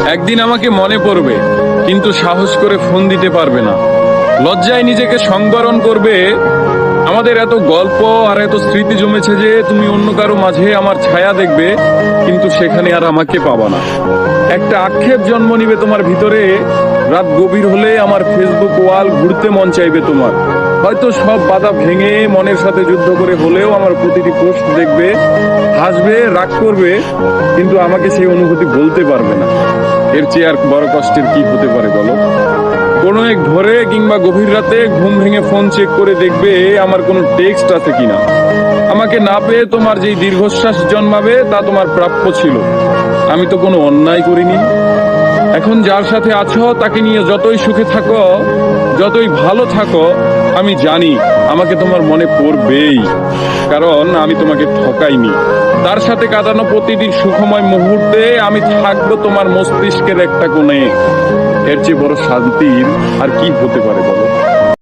একদিন আমাকে মনে পড়বে, কিন্তু সাহস করে ফোন দিতে পারবে না। লজ্জায় নিজেকে সংবরণ করবে। আমাদের এত গল্প আর এত স্মৃতি জমেছে যে তুমি অন্য কারো মাঝে আমার ছায়া দেখবে, কিন্তু সেখানে আর আমাকে পাবা না। একটা আক্ষেপ জন্ম নিবে তোমার ভিতরে। রাত গভীর হলে আমার ফেসবুক ওয়াল ঘুরতে মন চাইবে তোমার। হয়তো সব বাধা ভেঙে মনের সাথে যুদ্ধ করে হলেও আমার প্রতিটি পোস্ট দেখবে, হাসবে, রাগ করবে, কিন্তু আমাকে সেই অনুভূতি বলতে পারবে না। এর চেয়ে আর বড় কষ্টের কি হতে পারে বলো? কোনো এক ভোরে কিংবা গভীর রাতে ঘুম ভেঙে ফোন চেক করে দেখবে আমার কোনো টেক্সট আছে কিনা। আমাকে না পেয়ে তোমার যেই দীর্ঘশ্বাস জন্মাবে তা তোমার প্রাপ্য ছিল। আমি তো কোনো অন্যায় করিনি। এখন যার সাথে আছো তাকে নিয়ে যতই সুখে থাকো, যতই ভালো থাকো, আমি জানি আমাকে তোমার মনে পড়বেই, কারণ আমি তোমাকে ঠকাইনি। তার সাথে কাটানো প্রতিটি সুখময় মুহূর্তে আমি থাকবো তোমার মস্তিষ্কের একটা কোণে। এর চেয়ে বড় শান্তির আর কি হতে পারে বলো?